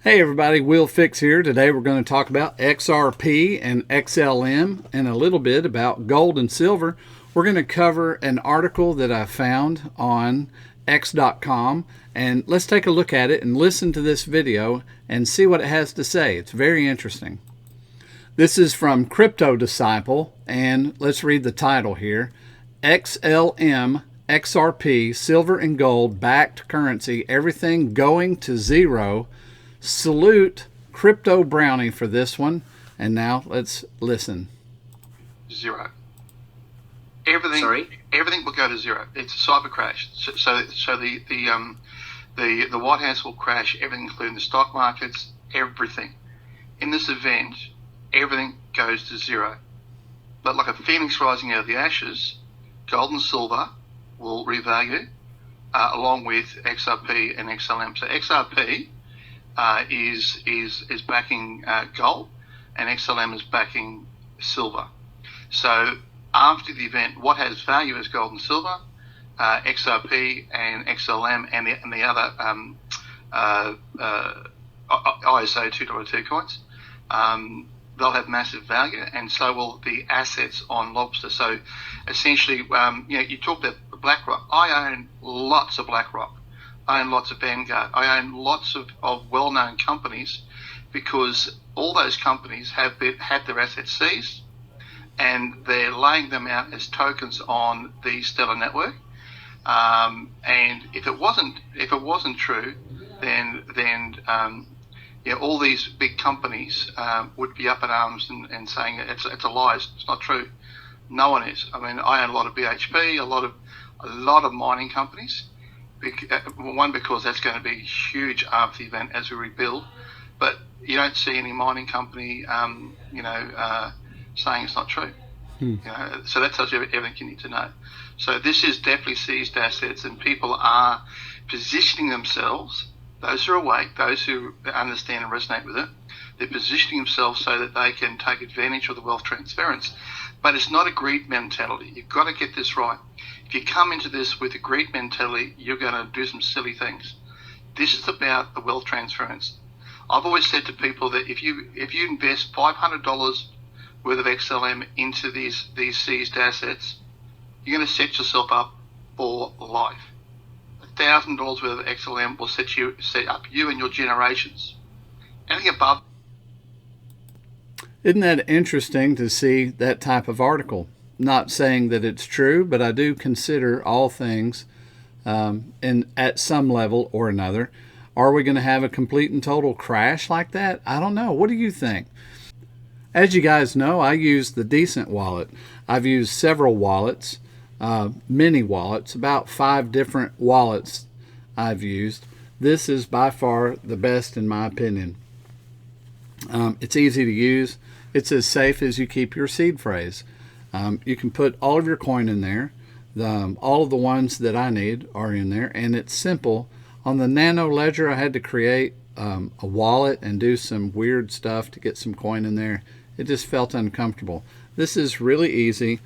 Hey everybody, Will Fix here. Today we're going to talk about XRP and XLM and a little bit about gold and silver. We're going to cover an article that I found on x.com, and let's take a look at it and listen to this video and see what it has to say. It's very interesting. This is from Crypto Disciple, and let's read the title here. XLM, XRP, silver and gold backed currency, everything going to zero. Salute Crypto Brownie for this one. And now let's listen. Zero. Everything will go to zero. It's a cyber crash. So the White House will crash everything, including the stock markets, everything. In this event, everything goes to zero. But like a phoenix rising out of the ashes, gold and silver will revalue along with XRP and XLM. So XRP is backing gold, and XLM is backing silver. So after the event, what has value is gold and silver, XRP and XLM, and the other ISO 2.2 coins. They'll have massive value, and so will the assets on Lobstr. So essentially, you talked about BlackRock. I own lots of BlackRock. I own lots of Vanguard. I own lots of well-known companies because all those companies have had their assets seized, and they're laying them out as tokens on the Stellar network. And if it wasn't true, then all these big companies would be up in arms and saying it's a lie. It's not true. No one is. I mean, I own a lot of BHP, a lot of mining companies. One, because that's going to be huge after the event as we rebuild, but you don't see any mining company, saying it's not true. So that tells you everything you need to know. So this is definitely seized assets, and people are positioning themselves. Those who are awake, those who understand and resonate with it, they're positioning themselves so that they can take advantage of the wealth transference. But it's not a greed mentality. You've got to get this right. If you come into this with a greed mentality, you're going to do some silly things. This is about the wealth transference. I've always said to people that if you invest $500 worth of XLM into these seized assets, you're going to set yourself up for life. $1,000 worth of XLM will set up you and your generations. Anything above. Isn't that interesting to see that type of article? Not saying that it's true, but I do consider all things at some level or another. Are we going to have a complete and total crash like that? I don't know. What do you think? As you guys know, I use the Decent wallet. I've used several wallets, mini wallets, about 5 different wallets I've used. This is by far the best in my opinion. It's easy to use. It's as safe as you keep your seed phrase. You can put all of your coin in there. All of the ones that I need are in there, and it's simple. On the Nano Ledger, I had to create a wallet and do some weird stuff to get some coin in there. It just felt uncomfortable. This is really easy.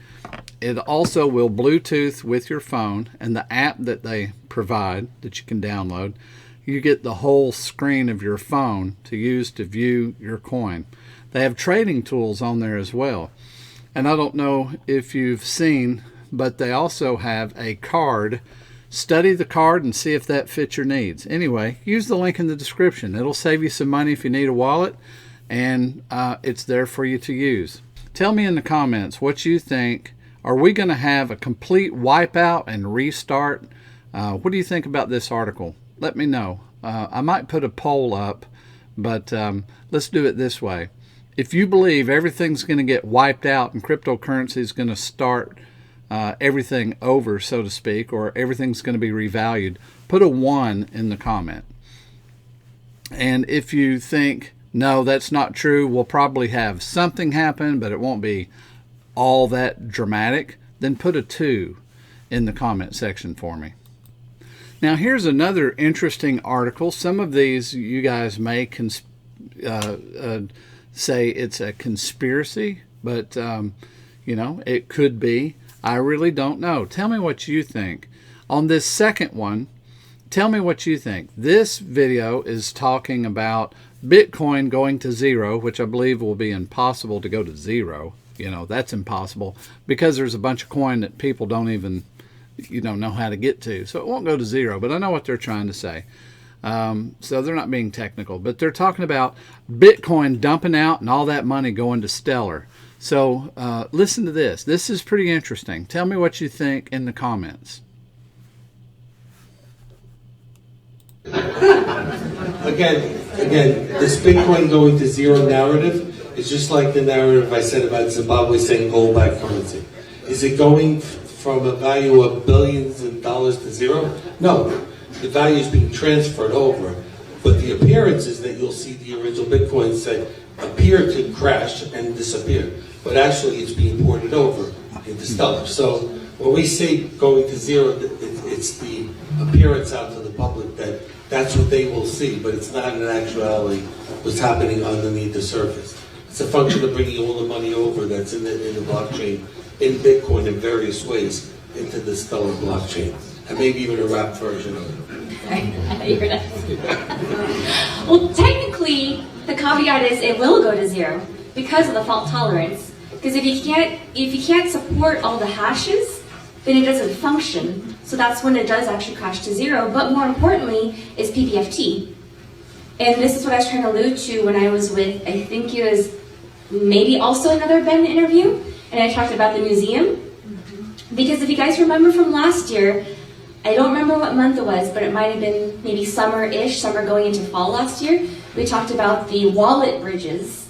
It also will Bluetooth with your phone, and the app that they provide that you can download, you get the whole screen of your phone to use to view your coin. They have trading tools on there as well. And I don't know if you've seen, but they also have a card. Study the card and see if that fits your needs. Anyway, use the link in the description. It'll save you some money if you need a wallet, and it's there for you to use. Tell me in the comments what you think. Are we going to have a complete wipeout and restart? What do you think about this article? Let me know. I might put a poll up, but let's do it this way. If you believe everything's going to get wiped out and cryptocurrency is going to start everything over, so to speak, or everything's going to be revalued, put a 1 in the comment. And if you think, no, that's not true, we'll probably have something happen, but it won't be all that dramatic, then put a 2 in the comment section for me. Now here's another interesting article. Some of these you guys may say it's a conspiracy, but it could be. I really don't know. Tell me what you think. On this second one, tell me what you think. This video is talking about Bitcoin going to zero, which I believe will be impossible to go to zero. You know, that's impossible because there's a bunch of coin that people don't even, know how to get to. So it won't go to zero, but I know what they're trying to say. So they're not being technical, but they're talking about Bitcoin dumping out and all that money going to Stellar. So listen to this. This is pretty interesting. Tell me what you think in the comments. Again, this Bitcoin going to zero narrative is just like the narrative I said about Zimbabwe saying gold-backed currency. Is it going from a value of billions of dollars to zero? No. The value is being transferred over. But the appearance is that you'll see the original Bitcoin appear to crash and disappear. But actually it's being ported over into Stellar. So when we say going to zero, it's the appearance out to the public that that's what they will see, but it's not in actuality what's happening underneath the surface. It's a function of bringing all the money over that's in the blockchain, in Bitcoin in various ways, into the Stellar blockchain, and maybe even a wrapped version of it. Well, technically, the caveat is it will go to zero because of the fault tolerance. Because if you can't support all the hashes, then it doesn't function. So that's when it does actually crash to zero. But more importantly is PPFT. And this is what I was trying to allude to when I was with, I think it was maybe also another Ben interview, and I talked about the museum. Because if you guys remember from last year, I don't remember what month it was, but it might have been maybe summer-ish, summer going into fall last year. We talked about the wallet bridges.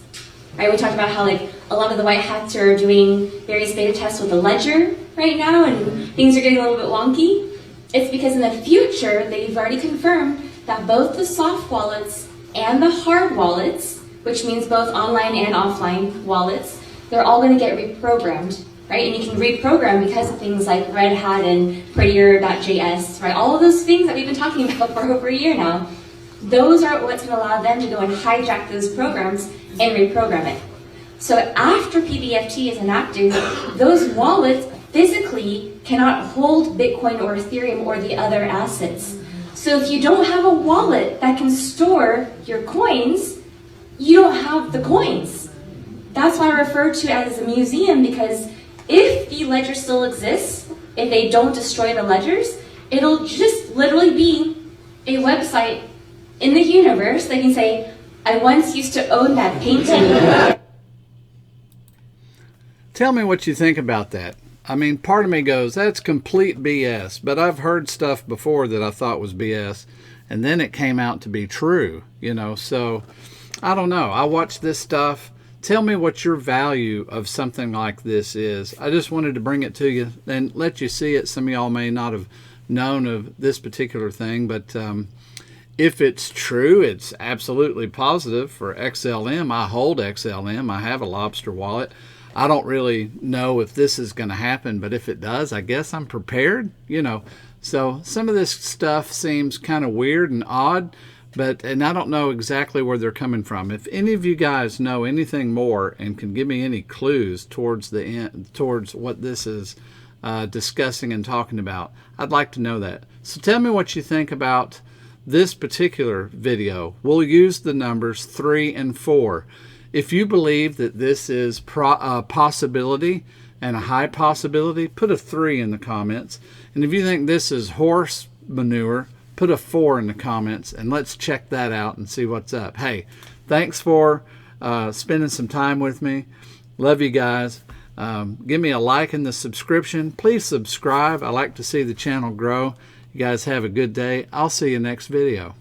Right? We talked about how a lot of the white hats are doing various beta tests with the ledger right now, and things are getting a little bit wonky. It's because in the future, they've already confirmed that both the soft wallets and the hard wallets, which means both online and offline wallets, they're all going to get reprogrammed, right? And you can reprogram because of things like Red Hat and Prettier.js, right? All of those things that we've been talking about for over a year now. Those are what's going to allow them to go and hijack those programs and reprogram it. So after PBFT is enacted, those wallets physically cannot hold Bitcoin or Ethereum or the other assets. So if you don't have a wallet that can store your coins, you don't have the coins. That's why I refer to it as a museum, because if the ledger still exists, if they don't destroy the ledgers, it'll just literally be a website in the universe that can say, I once used to own that painting. Tell me what you think about that. I mean, part of me goes, that's complete BS, but I've heard stuff before that I thought was BS, and then it came out to be true, so I don't know. I watch this stuff. Tell me what your value of something like this is. I just wanted to bring it to you and let you see it. Some of y'all may not have known of this particular thing, but if it's true, it's absolutely positive for XLM. I hold XLM. I have a Lobstr wallet. I don't really know if this is going to happen, but if it does, I guess I'm prepared, So some of this stuff seems kind of weird and odd, and I don't know exactly where they're coming from. If any of you guys know anything more and can give me any clues towards the end, towards what this is discussing and talking about, I'd like to know that. So tell me what you think about this particular video. We'll use the numbers 3 and 4. If you believe that this is a possibility and a high possibility, put a 3 in the comments. And if you think this is horse manure, put a 4 in the comments, and let's check that out and see what's up. Hey, thanks for spending some time with me. Love you guys. Give me a like and the subscription. Please subscribe. I like to see the channel grow. You guys have a good day. I'll see you next video.